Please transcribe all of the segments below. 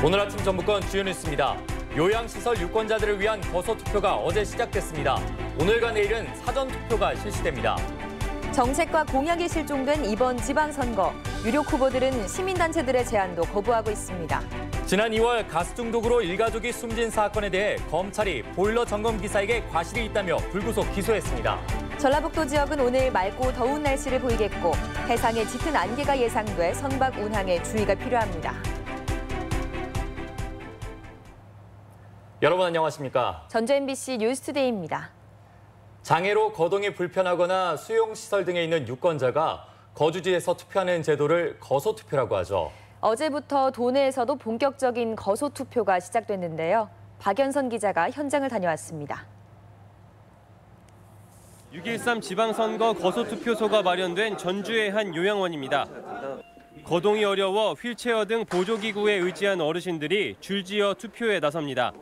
오늘 아침 전북권 주요 뉴스입니다. 요양시설 유권자들을 위한 거소투표가 어제 시작됐습니다. 오늘과 내일은 사전투표가 실시됩니다. 정책과 공약이 실종된 이번 지방선거. 유력 후보들은 시민단체들의 제안도 거부하고 있습니다. 지난 2월 가스 중독으로 일가족이 숨진 사건에 대해 검찰이 보일러 점검 기사에게 과실이 있다며 불구속 기소했습니다. 전라북도 지역은 오늘 맑고 더운 날씨를 보이겠고 해상에 짙은 안개가 예상돼 선박 운항에 주의가 필요합니다. 여러분 안녕하십니까? 전주 MBC 뉴스투데이입니다. 장애로 거동이 불편하거나 수용시설 등에 있는 유권자가 거주지에서 투표하는 제도를 거소투표라고 하죠. 어제부터 도내에서도 본격적인 거소투표가 시작됐는데요. 박연선 기자가 현장을 다녀왔습니다. 6.13 지방선거 거소투표소가 마련된 전주의 한 요양원입니다. 거동이 어려워 휠체어 등 보조기구에 의지한 어르신들이 줄지어 투표에 나섭니다.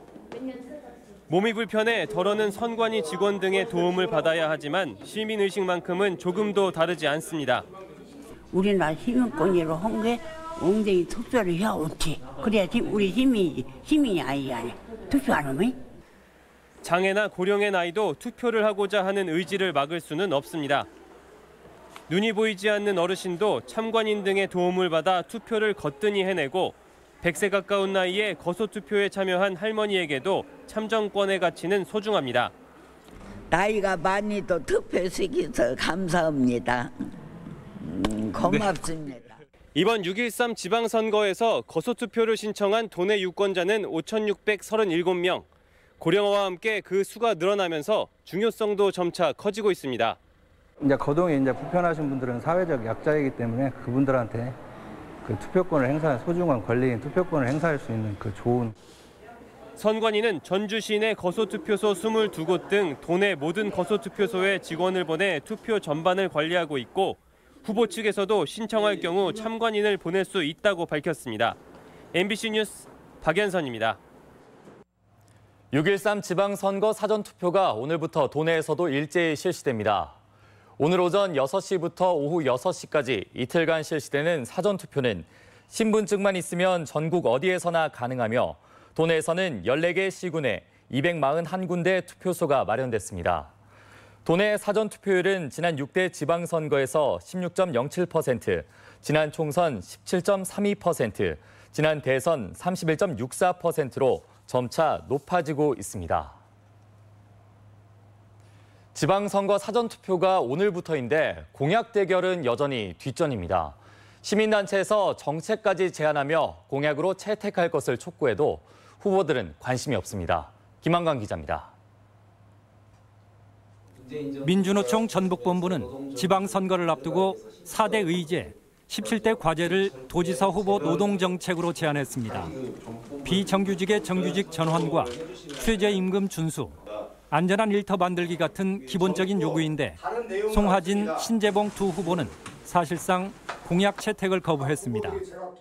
몸이 불편해 덜어는 선관위 직원 등의 도움을 받아야 하지만 시민의식만큼은 조금도 다르지 않습니다. 우리나라 시민권으로 한 게 엉덩이 투표를 해야 옳지. 그래야지 우리 시민이 아니야. 투표 안 하면? 장애나 고령의 나이도 투표를 하고자 하는 의지를 막을 수는 없습니다. 눈이 보이지 않는 어르신도 참관인 등의 도움을 받아 투표를 거뜬히 해내고 100세 가까운 나이에 거소투표에 참여한 할머니에게도 참정권의 가치는 소중합니다. 나이가 많이도 투표시켜서 감사합니다. 고맙습니다. 이번 6.13 지방선거에서 거소투표를 신청한 도내 유권자는 5,637명. 고령화와 함께 그 수가 늘어나면서 중요성도 점차 커지고 있습니다. 이제 거동이 불편하신 분들은 사회적 약자이기 때문에 그분들한테 그 투표권을 행사한 소중한 권리인 투표권을 행사할 수 있는 그 좋은. 선관위는 전주 시내 거소투표소 22곳 등 도내 모든 거소투표소에 직원을 보내 투표 전반을 관리하고 있고 후보 측에서도 신청할 경우 참관인을 보낼 수 있다고 밝혔습니다. MBC 뉴스 박연선입니다. 6.13 지방선거 사전투표가 오늘부터 도내에서도 일제히 실시됩니다. 오늘 오전 6시부터 오후 6시까지 이틀간 실시되는 사전투표는 신분증만 있으면 전국 어디에서나 가능하며 도내에서는 14개 시군에 241군데 투표소가 마련됐습니다. 도내 사전투표율은 지난 6대 지방선거에서 16.07%, 지난 총선 17.32%, 지난 대선 31.64%로 점차 높아지고 있습니다. 지방선거 사전투표가 오늘부터인데 공약 대결은 여전히 뒷전입니다. 시민단체에서 정책까지 제안하며 공약으로 채택할 것을 촉구해도 후보들은 관심이 없습니다. 김한강 기자입니다. 민주노총 전북본부는 지방선거를 앞두고 4대 의제, 17대 과제를 도지사 후보 노동정책으로 제안했습니다. 비정규직의 정규직 전환과 최저임금 준수, 안전한 일터 만들기 같은 기본적인 요구인데 송하진, 신재봉 두 후보는 사실상 공약 채택을 거부했습니다.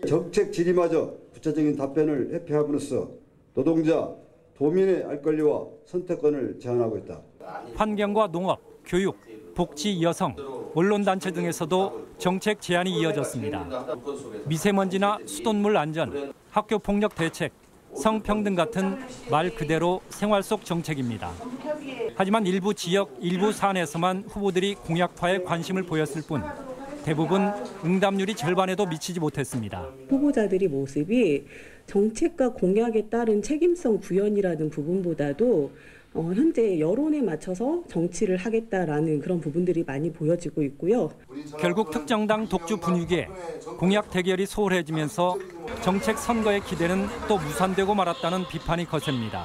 정책 질의마저 구체적인 답변을 회피함으로써 노동자, 도민의 알 권리와 선택권을 제한하고 있다. 환경과 농업, 교육, 복지, 여성, 언론단체 등에서도 정책 제안이 이어졌습니다. 미세먼지나 수돗물 안전, 학교 폭력 대책, 성평등 같은 말 그대로 생활 속 정책입니다. 하지만 일부 지역, 일부 사안에서만 후보들이 공약화에 관심을 보였을 뿐 대부분 응답률이 절반에도 미치지 못했습니다. 후보자들의 모습이 정책과 공약에 따른 책임성 구현이라는 부분보다도 현재 여론에 맞춰서 정치를 하겠다라는 그런 부분들이 많이 보여지고 있고요. 결국 특정당 독주 분위기에 공약 대결이 소홀해지면서 정책 선거의 기대는 또 무산되고 말았다는 비판이 거셉니다.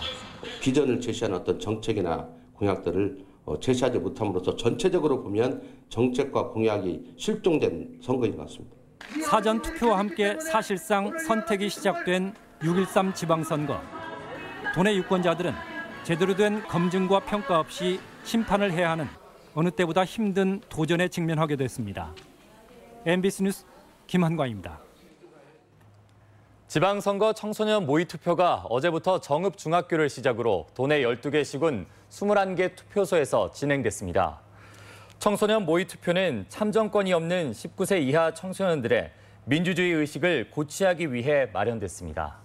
비전을 제시한 어떤 정책이나 공약들을 제시하지 못함으로써 전체적으로 보면 정책과 공약이 실종된 선거인 것 같습니다. 사전 투표와 함께 사실상 선택이 시작된 6.13 지방선거. 도내 유권자들은 제대로 된 검증과 평가 없이 심판을 해야 하는 어느 때보다 힘든 도전에 직면하게 됐습니다. MBC 뉴스 김한광입니다. 지방선거 청소년 모의투표가 어제부터 정읍중학교를 시작으로 도내 12개 시군 21개 투표소에서 진행됐습니다. 청소년 모의투표는 참정권이 없는 19세 이하 청소년들의 민주주의 의식을 고취하기 위해 마련됐습니다.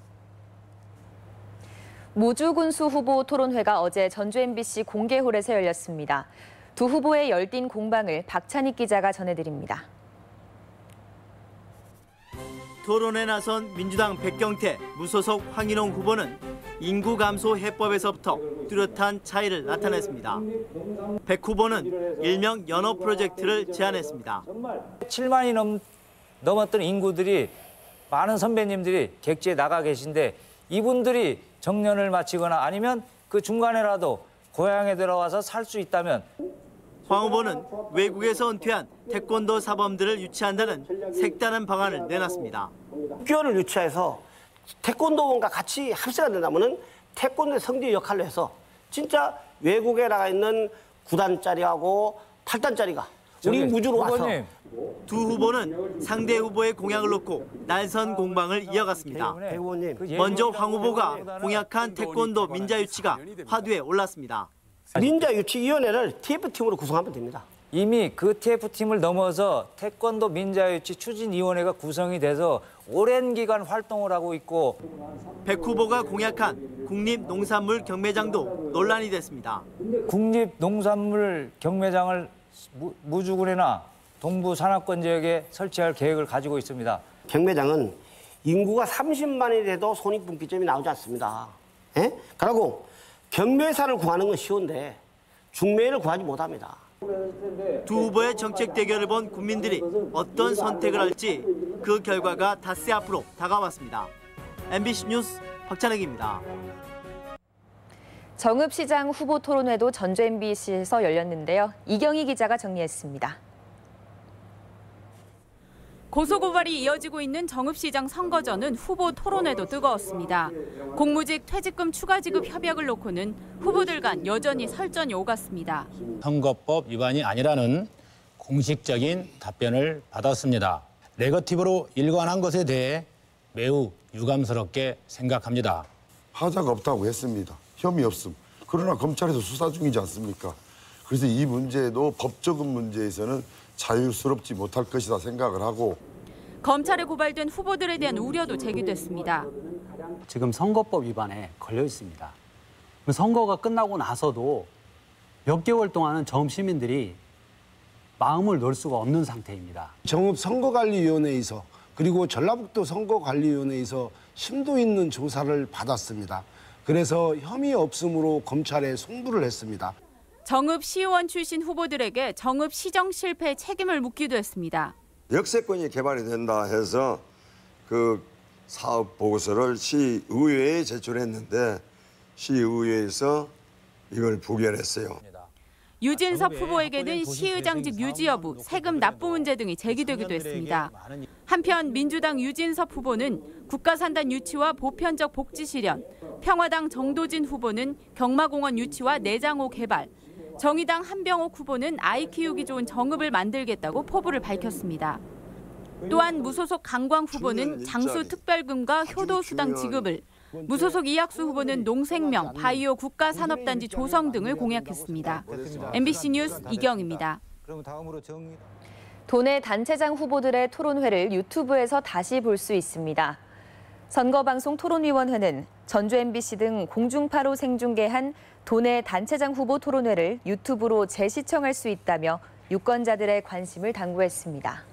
무주군수 후보 토론회가 어제 전주 MBC 공개홀에서 열렸습니다. 두 후보의 열띤 공방을 박찬익 기자가 전해드립니다. 토론에 나선 민주당 백경태, 무소속 황인홍 후보는 인구 감소 해법에서부터 뚜렷한 차이를 나타냈습니다. 백 후보는 일명 연어 프로젝트를 제안했습니다. 7만이 넘었던 인구들이 많은 선배님들이 객지에 나가 계신데 이분들이 정년을 마치거나 아니면 그 중간에라도 고향에 들어와서 살 수 있다면 황 후보는 외국에서 은퇴한 태권도 사범들을 유치한다는 색다른 방안을 내놨습니다. 학교를 유치해서 태권도원과 같이 합세가 된다면 태권도의 성지 역할을 해서 진짜 외국에 나가 있는 9단짜리하고 8단짜리가 우리 무주로 와서 두 후보는 상대 후보의 공약을 놓고 날선 공방을 이어갔습니다. 먼저 황 후보가 공약한 태권도 민자유치가 화두에 올랐습니다. 민자유치위원회를 TF팀으로 구성하면 됩니다. 이미 그 TF팀을 넘어서 태권도 민자유치 추진위원회가 구성이 돼서 오랜 기간 활동을 하고 있고 백 후보가 공약한 국립농산물 경매장도 논란이 됐습니다. 국립농산물 경매장을 무주군이나 동부 산악권 지역에 설치할 계획을 가지고 있습니다. 경매장은 인구가 30만이 돼도 손익분기점이 나오지 않습니다. 예? 그리고 경매사를 구하는 건 쉬운데 중매를 구하지 못합니다. 두 후보의 정책 대결을 본 국민들이 어떤 선택을 할지 그 결과가 닷새 앞으로 다가왔습니다. MBC 뉴스 박찬혁입니다. 정읍시장 후보 토론회도 전주 MBC에서 열렸는데요. 이경희 기자가 정리했습니다. 고소고발이 이어지고 있는 정읍시장 선거전은 후보 토론회도 뜨거웠습니다. 공무직 퇴직금 추가 지급 협약을 놓고는 후보들 간 여전히 설전이 오갔습니다. 선거법 위반이 아니라는 공식적인 답변을 받았습니다. 네거티브로 일관한 것에 대해 매우 유감스럽게 생각합니다. 하자가 없다고 했습니다. 혐의 없음. 그러나 검찰에서 수사 중이지 않습니까? 그래서 이 문제도 법적인 문제에서는 자유스럽지 못할 것이다 생각을 하고 검찰에 고발된 후보들에 대한 우려도 제기됐습니다. 지금 선거법 위반에 걸려 있습니다. 선거가 끝나고 나서도 몇 개월 동안은 정읍 시민들이 마음을 놓을 수가 없는 상태입니다. 정읍 선거관리위원회에서 그리고 전라북도 선거관리위원회에서 심도 있는 조사를 받았습니다. 그래서 혐의 없음으로 검찰에 송부를 했습니다. 정읍 시의원 출신 후보들에게 정읍 시정 실패 책임을 묻기도 했습니다. 역세권이 개발이 된다 해서 그 사업 보고서를 시의회에 제출했는데 시의회에서 이걸 부결했어요. 유진섭 후보에게는 시의장직 유지 여부, 세금 납부 문제 등이 제기되기도 했습니다. 한편 민주당 유진섭 후보는 국가산단 유치와 보편적 복지 실현, 평화당 정도진 후보는 경마공원 유치와 내장호 개발, 정의당 한병옥 후보는 아이 키우기 좋은 정읍을 만들겠다고 포부를 밝혔습니다. 또한 무소속 강광 후보는 장수특별금과 효도수당 지급을, 무소속 이학수 후보는 농생명, 바이오 국가산업단지 조성 등을 공약했습니다. MBC 뉴스 이경입니다. 도내 단체장 후보들의 토론회를 유튜브에서 다시 볼 수 있습니다. 선거방송 토론위원회는 전주 MBC 등 공중파로 생중계한 도내 단체장 후보 토론회를 유튜브로 재시청할 수 있다며 유권자들의 관심을 당부했습니다.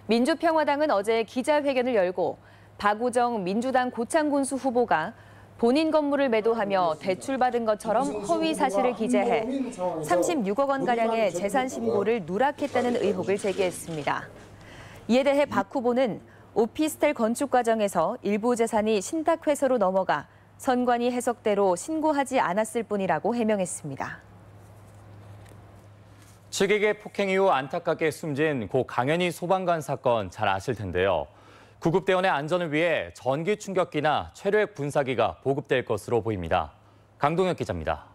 민주평화당은 어제 기자회견을 열고 박우정 민주당 고창군수 후보가 본인 건물을 매도하며 대출받은 것처럼 허위 사실을 기재해 36억 원가량의 재산 신고를 누락했다는 의혹을 제기했습니다. 이에 대해 박 후보는 오피스텔 건축 과정에서 일부 재산이 신탁회사로 넘어가 선관위 해석대로 신고하지 않았을 뿐이라고 해명했습니다. 측에게 폭행 이후 안타깝게 숨진 고 강현희 소방관 사건 잘 아실 텐데요. 구급대원의 안전을 위해 전기 충격기나 최루액 분사기가 보급될 것으로 보입니다. 강동혁 기자입니다.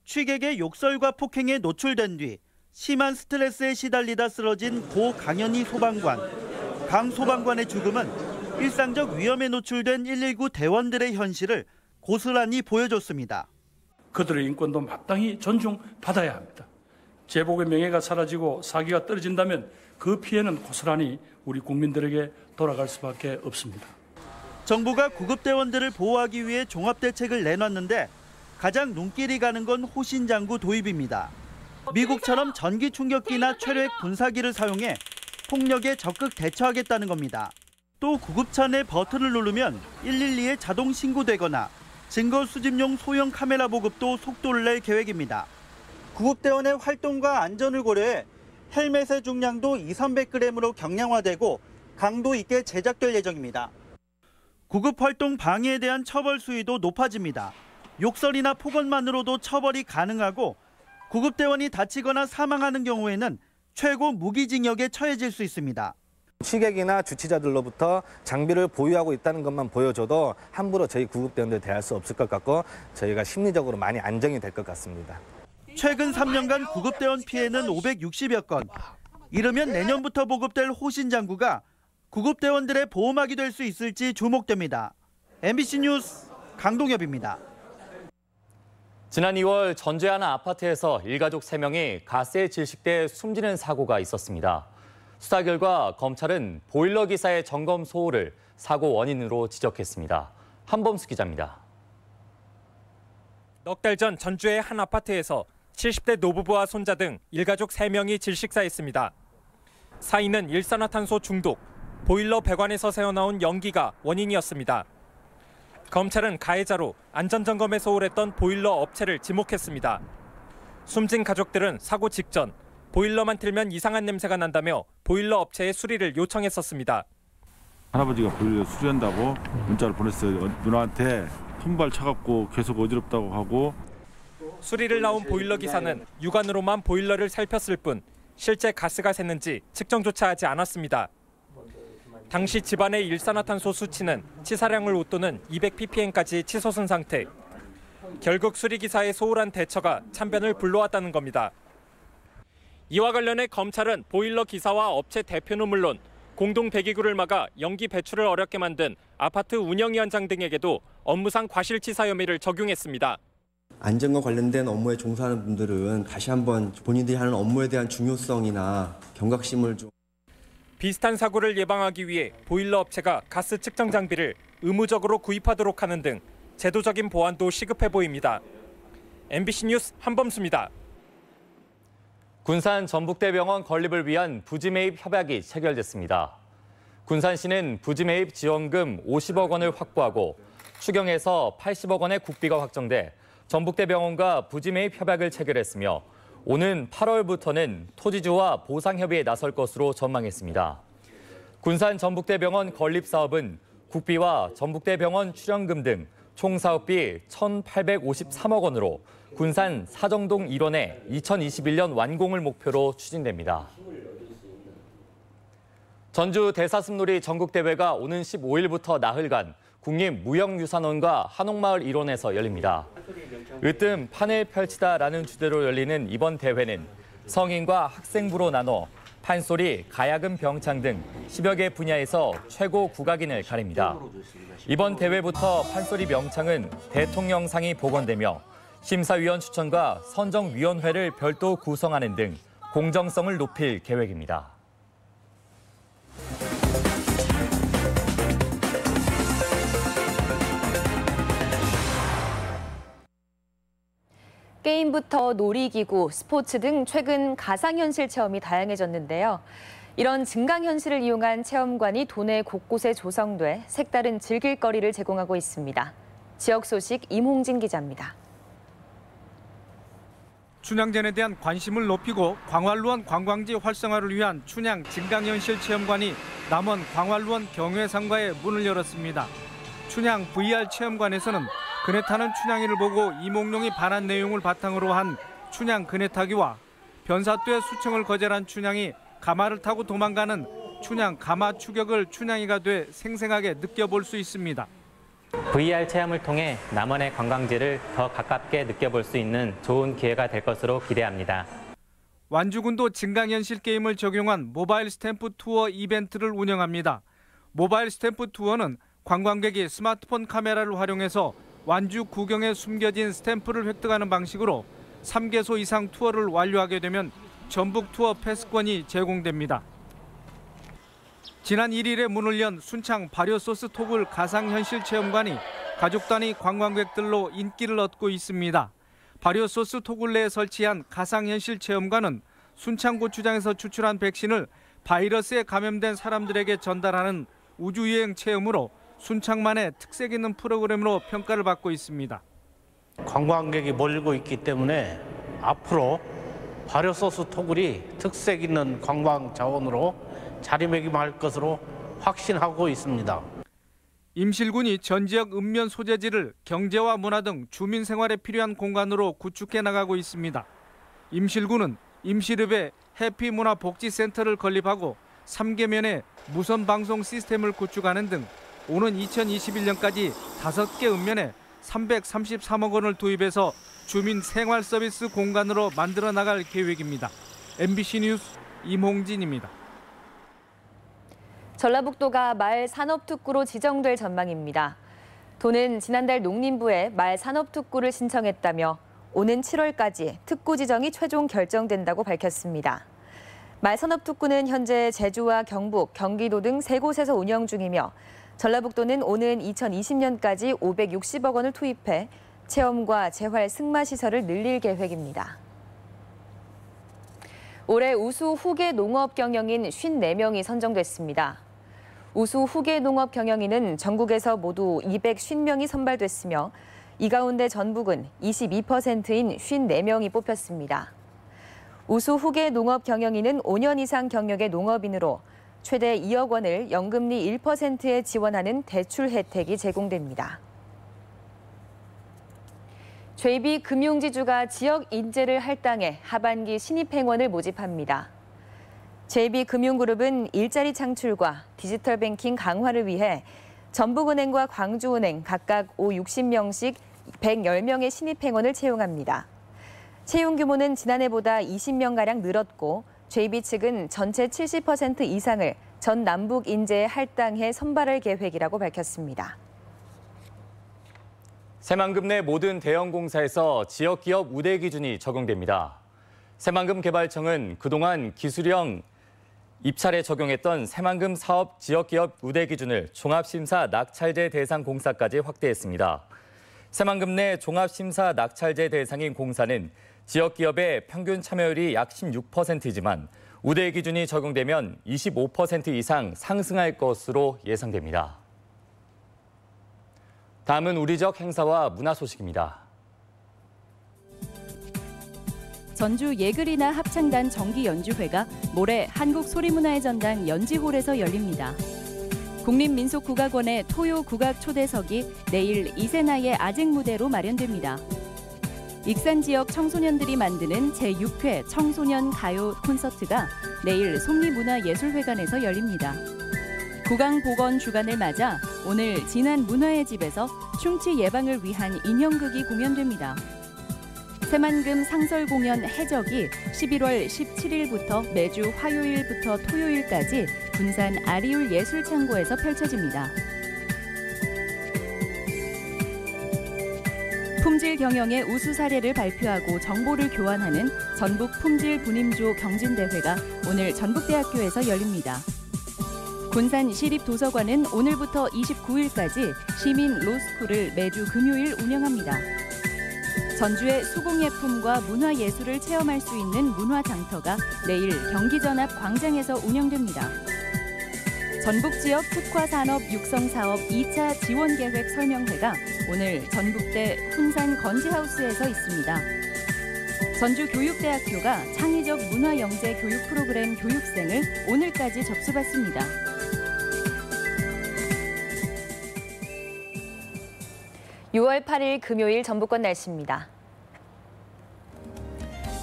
취객의 욕설과 폭행에 노출된 뒤 심한 스트레스에 시달리다 쓰러진 고 강현희 소방관. 강 소방관의 죽음은 일상적 위험에 노출된 119 대원들의 현실을 고스란히 보여줬습니다. 그들의 인권도 마땅히 존중받아야 합니다. 제복의 명예가 사라지고 사기가 떨어진다면 그 피해는 고스란히 우리 국민들에게 돌아갈 수밖에 없습니다. 정부가 구급대원들을 보호하기 위해 종합대책을 내놨는데 가장 눈길이 가는 건 호신장구 도입입니다. 미국처럼 전기 충격기나 최루액 분사기를 사용해 폭력에 적극 대처하겠다는 겁니다. 또 구급차 내 버튼을 누르면 112에 자동 신고되거나 증거 수집용 소형 카메라 보급도 속도를 낼 계획입니다. 구급대원의 활동과 안전을 고려해 헬멧의 중량도 200~300g으로 경량화되고 강도 있게 제작될 예정입니다. 구급활동 방해에 대한 처벌 수위도 높아집니다. 욕설이나 폭언만으로도 처벌이 가능하고 구급대원이 다치거나 사망하는 경우에는 최고 무기징역에 처해질 수 있습니다. 취객이나 주치자들로부터 장비를 보유하고 있다는 것만 보여줘도 함부로 저희 구급대원들 대할 수 없을 것 같고 저희가 심리적으로 많이 안정이 될 것 같습니다. 최근 3년간 구급대원 피해는 560여 건. 이르면 내년부터 보급될 호신장구가 구급대원들의 보호막이 될 수 있을지 주목됩니다. MBC 뉴스 강동엽입니다. 지난 2월 전주의 한 아파트에서 일가족 3명이 가스에 질식돼 숨지는 사고가 있었습니다. 수사 결과 검찰은 보일러 기사의 점검 소홀을 사고 원인으로 지적했습니다. 한범수 기자입니다. 넉 달 전 전주의 한 아파트에서 70대 노부부와 손자 등 일가족 3명이 질식사했습니다. 사인은 일산화탄소 중독, 보일러 배관에서 새어나온 연기가 원인이었습니다. 검찰은 가해자로 안전점검에 소홀했던 보일러 업체를 지목했습니다. 숨진 가족들은 사고 직전 보일러만 틀면 이상한 냄새가 난다며 보일러 업체에 수리를 요청했었습니다. 할아버지가 보일러 수리한다고 문자를 보냈어요. 누나한테 손발 차갑고 계속 어지럽다고 하고. 수리를 나온 보일러 기사는 육안으로만 보일러를 살폈을 뿐 실제 가스가 샜는지 측정조차 하지 않았습니다. 당시 집안의 일산화탄소 수치는 치사량을 웃도는 200ppm까지 치솟은 상태. 결국 수리기사의 소홀한 대처가 참변을 불러왔다는 겁니다. 이와 관련해 검찰은 보일러 기사와 업체 대표는 물론 공동 배기구를 막아 연기 배출을 어렵게 만든 아파트 운영위원장 등에게도 업무상 과실치사 혐의를 적용했습니다. 안전과 관련된 업무에 종사하는 분들은 다시 한번 본인들이 하는 업무에 대한 중요성이나 경각심을 좀. 비슷한 사고를 예방하기 위해 보일러 업체가 가스 측정 장비를 의무적으로 구입하도록 하는 등 제도적인 보완도 시급해 보입니다. MBC 뉴스 한범수입니다. 군산 전북대병원 건립을 위한 부지 매입 협약이 체결됐습니다. 군산시는 부지 매입 지원금 50억 원을 확보하고 추경에서 80억 원의 국비가 확정돼 전북대병원과 부지 매입 협약을 체결했으며 오는 8월부터는 토지주와 보상협의에 나설 것으로 전망했습니다. 군산 전북대병원 건립 사업은 국비와 전북대병원 출연금 등 총 사업비 1,853억 원으로 군산 사정동 일원의 2021년 완공을 목표로 추진됩니다. 전주 대사슴놀이 전국대회가 오는 15일부터 나흘간 국립무형유산원과 한옥마을 일원에서 열립니다. 으뜸 판을 펼치다라는 주제로 열리는 이번 대회는 성인과 학생부로 나눠 판소리, 가야금 병창 등 10여 개 분야에서 최고 국악인을 가립니다. 이번 대회부터 판소리 명창은 대통령상이 복원되며 심사위원 추천과 선정위원회를 별도 구성하는 등 공정성을 높일 계획입니다. 게임부터 놀이기구, 스포츠 등 최근 가상현실 체험이 다양해졌는데요. 이런 증강현실을 이용한 체험관이 도내 곳곳에 조성돼 색다른 즐길거리를 제공하고 있습니다. 지역 소식 임홍진 기자입니다. 춘향전에 대한 관심을 높이고 광활루원 관광지 활성화를 위한 춘향 증강현실 체험관이 남원 광활루원 경회상가에 문을 열었습니다. 춘향 VR 체험관에서는 그네 타는 춘향이를 보고 이몽룡이 반한 내용을 바탕으로 한 춘향 그네 타기와 변사또의 수청을 거절한 춘향이 가마를 타고 도망가는 춘향 가마 추격을 춘향이가 돼 생생하게 느껴볼 수 있습니다. VR 체험을 통해 남원의 관광지를 더 가깝게 느껴볼 수 있는 좋은 기회가 될 것으로 기대합니다. 완주군도 증강현실 게임을 적용한 모바일 스탬프 투어 이벤트를 운영합니다. 모바일 스탬프 투어는 관광객이 스마트폰 카메라를 활용해서 완주 구경에 숨겨진 스탬프를 획득하는 방식으로 3개소 이상 투어를 완료하게 되면 전북 투어 패스권이 제공됩니다. 지난 1일에 문을 연 순창 발효소스 토굴 가상현실 체험관이 가족 단위 관광객들로 인기를 얻고 있습니다. 발효소스 토굴 내에 설치한 가상현실 체험관은 순창 고추장에서 추출한 백신을 바이러스에 감염된 사람들에게 전달하는 우주여행 체험으로 순창만의 특색 있는 프로그램으로 평가를 받고 있습니다. 관광객이 몰리고 있기 때문에 앞으로 발효소스 토굴이 특색 있는 관광 자원으로 자리매김할 것으로 확신하고 있습니다. 임실군이 전 지역 읍면 소재지를 경제와 문화 등 주민 생활에 필요한 공간으로 구축해 나가고 있습니다. 임실군은 임실읍에 해피문화복지센터를 건립하고 3개면에 무선 방송 시스템을 구축하는 등 오는 2021년까지 5개 읍면에 333억 원을 투입해서 주민 생활 서비스 공간으로 만들어 나갈 계획입니다. MBC 뉴스 임홍진입니다. 전라북도가 마을 산업특구로 지정될 전망입니다. 도는 지난달 농림부에 마을 산업특구를 신청했다며 오는 7월까지 특구 지정이 최종 결정된다고 밝혔습니다. 마을 산업특구는 현재 제주와 경북, 경기도 등 3곳에서 운영 중이며 전라북도는 오는 2020년까지 560억 원을 투입해 체험과 재활 승마 시설을 늘릴 계획입니다. 올해 우수 후계 농업 경영인 54명이 선정됐습니다. 우수 후계 농업 경영인은 전국에서 모두 250명이 선발됐으며 이 가운데 전북은 22%인 54명이 뽑혔습니다. 우수 후계 농업 경영인은 5년 이상 경력의 농업인으로 최대 2억 원을 연금리 1%에 지원하는 대출 혜택이 제공됩니다. JB금융지주가 지역 인재를 할당해 하반기 신입행원을 모집합니다. JB금융그룹은 일자리 창출과 디지털 뱅킹 강화를 위해 전북은행과 광주은행 각각 60명씩 110명의 신입행원을 채용합니다. 채용 규모는 지난해보다 20명가량 늘었고 JB 측은 전체 70% 이상을 전 남북 인재에 할당해 선발할 계획이라고 밝혔습니다. 새만금 내 모든 대형 공사에서 지역기업 우대 기준이 적용됩니다. 새만금 개발청은 그동안 기술형 입찰에 적용했던 새만금 사업 지역기업 우대 기준을 종합심사 낙찰제 대상 공사까지 확대했습니다. 새만금 내 종합심사 낙찰제 대상인 공사는 지역기업의 평균 참여율이 약 16%이지만 우대 기준이 적용되면 25% 이상 상승할 것으로 예상됩니다. 다음은 우리적 행사와 문화 소식입니다. 전주 예글이나 합창단 정기연주회가 모레 한국소리문화의 전당 연지홀에서 열립니다. 국립민속국악원의 토요 국악 초대석이 내일 이세나의 아직 무대로 마련됩니다. 익산 지역 청소년들이 만드는 제6회 청소년 가요 콘서트가 내일 솜리문화예술회관에서 열립니다. 구강보건 주간을 맞아 오늘 진안 문화의 집에서 충치 예방을 위한 인형극이 공연됩니다. 새만금 상설 공연 해적이 11월 17일부터 매주 화요일부터 토요일까지 군산 아리울 예술창고에서 펼쳐집니다. 품질 경영의 우수 사례를 발표하고 정보를 교환하는 전북 품질 분임조 경진대회가 오늘 전북대학교에서 열립니다. 군산 시립도서관은 오늘부터 29일까지 시민 로스쿨을 매주 금요일 운영합니다. 전주의 수공예품과 문화예술을 체험할 수 있는 문화장터가 내일 경기전 앞 광장에서 운영됩니다. 전북지역 특화산업 육성사업 2차 지원계획 설명회가 오늘 전북대 훈산 건지하우스에서 있습니다. 전주교육대학교가 창의적 문화영재 교육 프로그램 교육생을 오늘까지 접수받습니다. (6월 8일) 금요일 전북권 날씨입니다.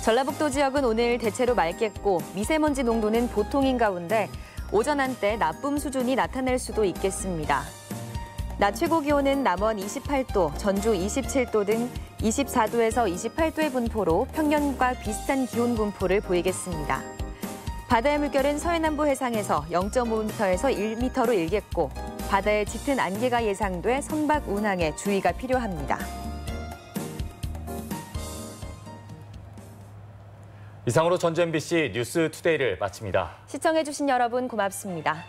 전라북도 지역은 오늘 대체로 맑겠고 미세먼지 농도는 보통인 가운데 오전 한때 나쁨 수준이 나타날 수도 있겠습니다. 낮 최고 기온은 남원 28도, 전주 27도 등 24도에서 28도의 분포로 평년과 비슷한 기온 분포를 보이겠습니다. 바다의 물결은 서해남부 해상에서 0.5m에서 1m로 일겠고 바다에 짙은 안개가 예상돼 선박 운항에 주의가 필요합니다. 이상으로 전주 MBC 뉴스 투데이를 마칩니다. 시청해주신 여러분 고맙습니다.